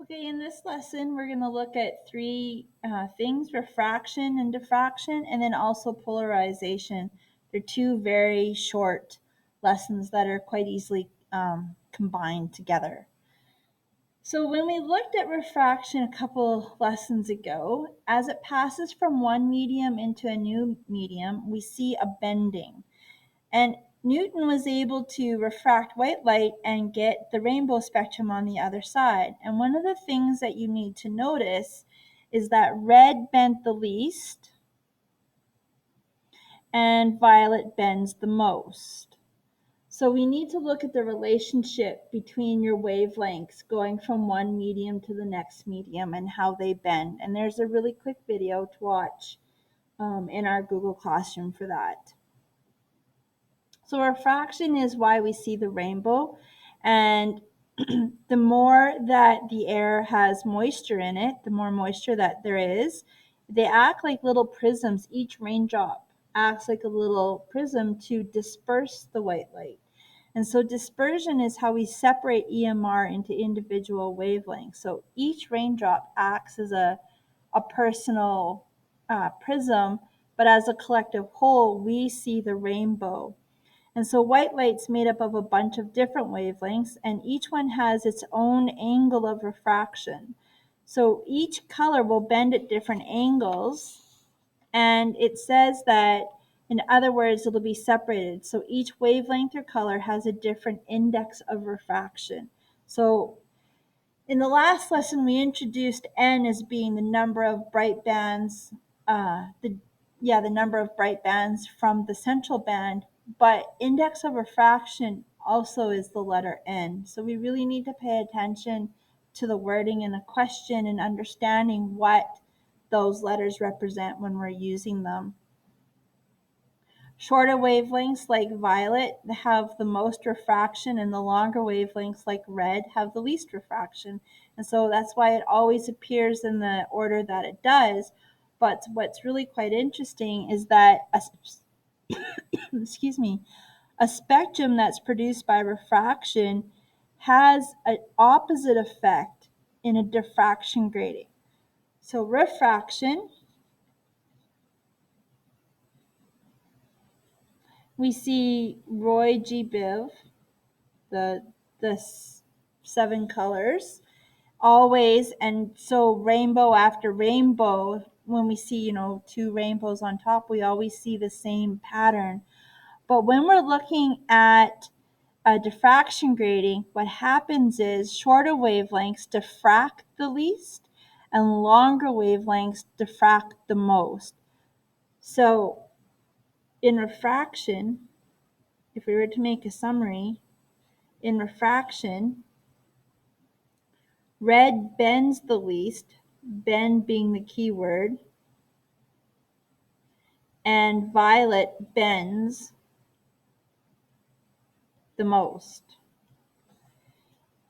Okay, in this lesson, we're going to look at three things: refraction and diffraction, and then also polarization. They're two very short lessons that are quite easily combined together. So when we looked at refraction a couple lessons ago, as it passes from one medium into a new medium, we see a bending. And Newton was able to refract white light and get the rainbow spectrum on the other side. And one of the things that you need to notice is that red bent the least and violet bends the most. So we need to look at the relationship between your wavelengths going from one medium to the next medium and how they bend. And there's a really quick video to watch in our Google Classroom for that. So refraction is why we see the rainbow, and the more that the air has moisture in it, the more moisture that there is, they act like little prisms. Each raindrop acts like a little prism to disperse the white light. And so dispersion is how we separate EMR into individual wavelengths. So each raindrop acts as a personal prism, but as a collective whole, we see the rainbow. And so white light's made up of a bunch of different wavelengths, and each one has its own angle of refraction. So each color will bend at different angles, and it says that, in other words, it'll be separated. So each wavelength or color has a different index of refraction. So in the last lesson, we introduced N as being the number of bright bands, the number of bright bands from the central band, but index of refraction also is the letter N. So we really need to pay attention to the wording in a question and understanding what those letters represent when we're using them. Shorter wavelengths like violet have the most refraction, and the longer wavelengths like red have the least refraction. And so that's why it always appears in the order that it does. But what's really quite interesting is that a spectrum that's produced by refraction has an opposite effect in a diffraction grating. So refraction, we see Roy G. Biv, the 7 colors always, and so rainbow after rainbow, when we see 2 rainbows on top, we always see the same pattern. But when we're looking at a diffraction grating, what happens is shorter wavelengths diffract the least and longer wavelengths diffract the most. So in refraction, if we were to make a summary, in refraction, red bends the least, bend being the key word, and violet bends the most.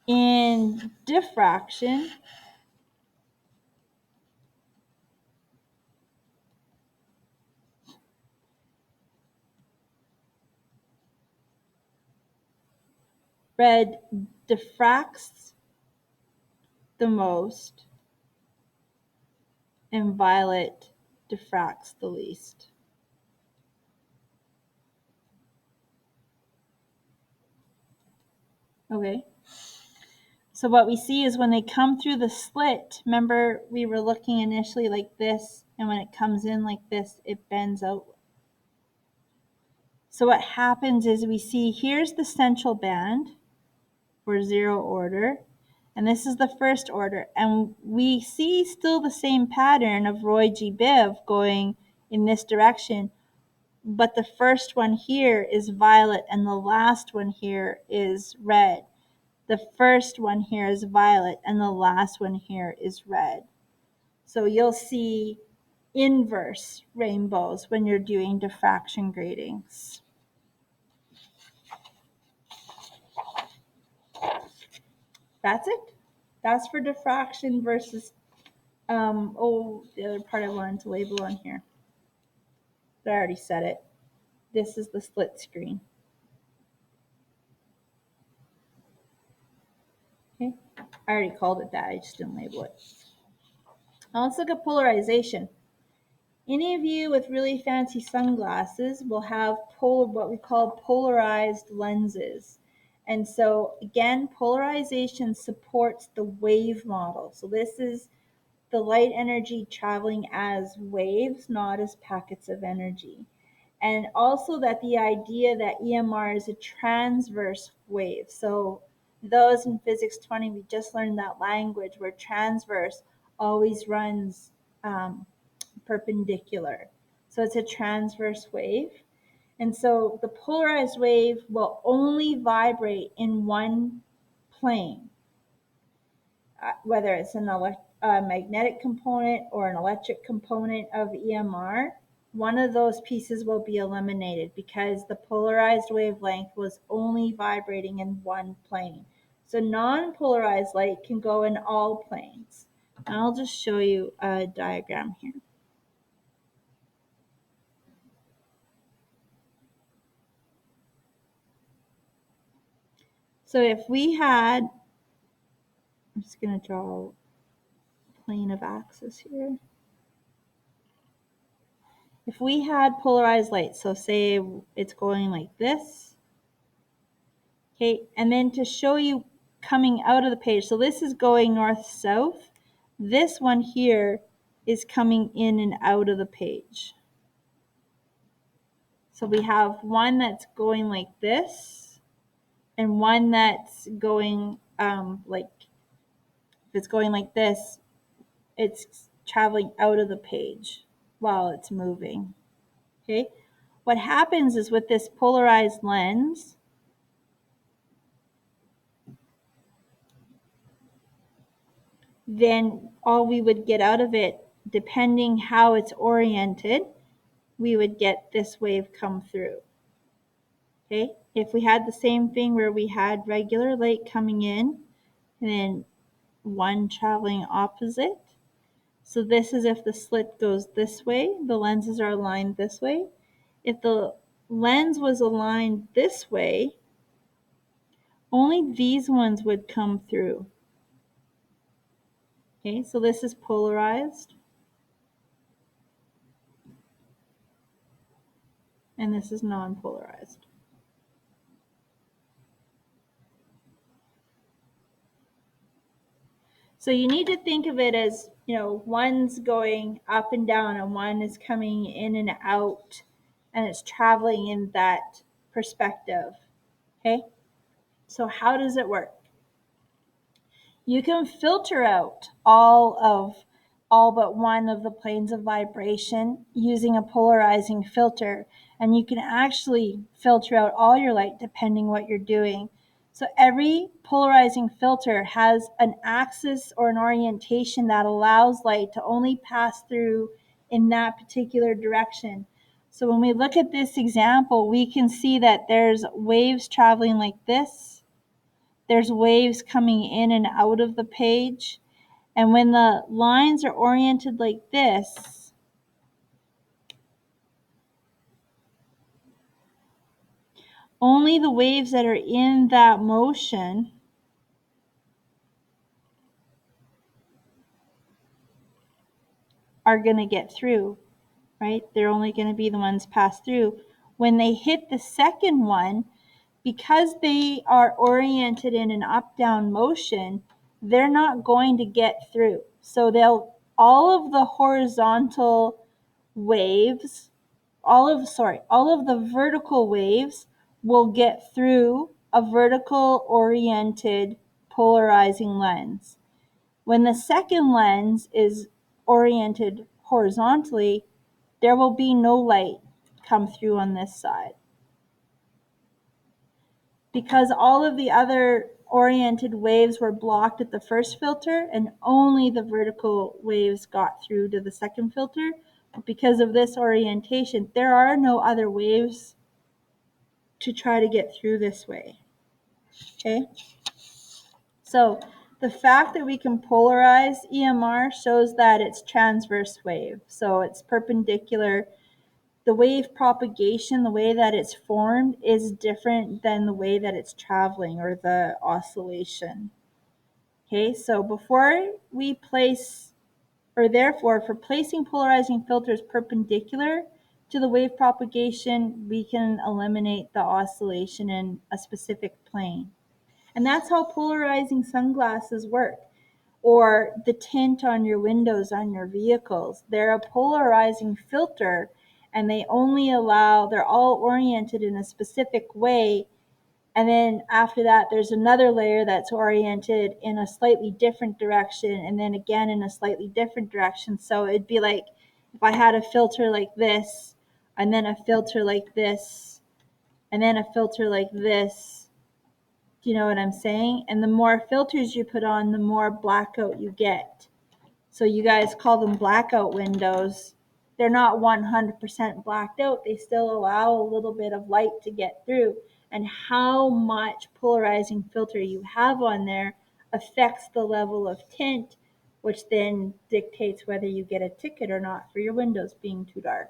In diffraction, red diffracts the most, and violet diffracts the least. Okay. So what we see is when they come through the slit, remember we were looking initially like this, and when it comes in like this, it bends out. So what happens is we see here's the central band for 0 order, and this is the first order, and we see still the same pattern of Roy G. Biv going in this direction, but the first one here is violet and the last one here is red. The first one here is violet and the last one here is red. So you'll see inverse rainbows when you're doing diffraction gratings. That's it. That's for diffraction versus, the other part I wanted to label on here. But I already said it. This is the split screen. Okay. I already called it that, I just didn't label it. Now let's look at polarization. Any of you with really fancy sunglasses will have what we call polarized lenses. And so again, polarization supports the wave model. So this is the light energy traveling as waves, not as packets of energy. And also that the idea that EMR is a transverse wave. So those in physics 20, we just learned that language where transverse always runs perpendicular. So it's a transverse wave. And so the polarized wave will only vibrate in one plane, whether it's a magnetic component or an electric component of EMR. One of those pieces will be eliminated because the polarized wavelength was only vibrating in one plane. So non-polarized light can go in all planes. And I'll just show you a diagram here. So if we had, I'm just going to draw a plane of axis here. If we had polarized light, so say it's going like this, okay, and then to show you coming out of the page, so this is going north-south, this one here is coming in and out of the page. So we have one that's going like this, and one that's going if it's going like this, it's traveling out of the page while it's moving. Okay, what happens is with this polarized lens, then all we would get out of it, depending how it's oriented, we would get this wave come through. Okay, if we had the same thing where we had regular light coming in and then one traveling opposite, so this is if the slit goes this way, the lenses are aligned this way. If the lens was aligned this way, only these ones would come through. Okay, so this is polarized, and this is non-polarized. So you need to think of it as, one's going up and down and one is coming in and out, and it's traveling in that perspective. Okay, so how does it work? You can filter out all but one of the planes of vibration using a polarizing filter, and you can actually filter out all your light depending what you're doing. So every polarizing filter has an axis or an orientation that allows light to only pass through in that particular direction. So when we look at this example, we can see that there's waves traveling like this. There's waves coming in and out of the page. And when the lines are oriented like this, only the waves that are in that motion are going to get through, right? They're only going to be the ones passed through. When they hit the second one, because they are oriented in an up-down motion, they're not going to get through. So all of the horizontal waves, all of the vertical waves will get through a vertical oriented polarizing lens. When the second lens is oriented horizontally, there will be no light come through on this side, because all of the other oriented waves were blocked at the first filter and only the vertical waves got through to the second filter. But because of this orientation, there are no other waves to try to get through this way. Okay, so the fact that we can polarize EMR shows that it's transverse wave, so it's perpendicular. The wave propagation, the way that it's formed, is different than the way that it's traveling, or the oscillation. Okay, so before we place, or therefore, for placing polarizing filters perpendicular to the wave propagation, we can eliminate the oscillation in a specific plane. And that's how polarizing sunglasses work, or the tint on your windows on your vehicles. They're a polarizing filter, and they're all oriented in a specific way. And then after that, there's another layer that's oriented in a slightly different direction, and then again in a slightly different direction. So it'd be like if I had a filter like this, and then a filter like this, and then a filter like this. Do you know what I'm saying? And the more filters you put on, the more blackout you get. So you guys call them blackout windows. They're not 100% blacked out. They still allow a little bit of light to get through. And how much polarizing filter you have on there affects the level of tint, which then dictates whether you get a ticket or not for your windows being too dark.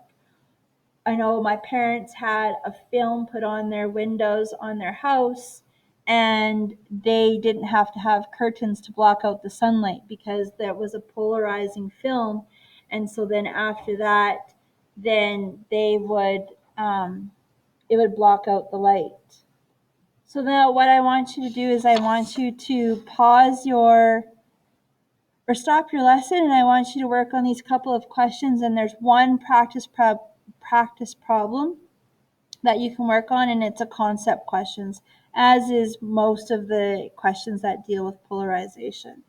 I know my parents had a film put on their windows on their house, and they didn't have to have curtains to block out the sunlight because there was a polarizing film. And so then after that, then they would, it would block out the light. So now what I want you to do is I want you to pause your, or stop your lesson, and I want you to work on these couple of questions. And there's one practice problem that you can work on, and it's a concept questions, as is most of the questions that deal with polarization.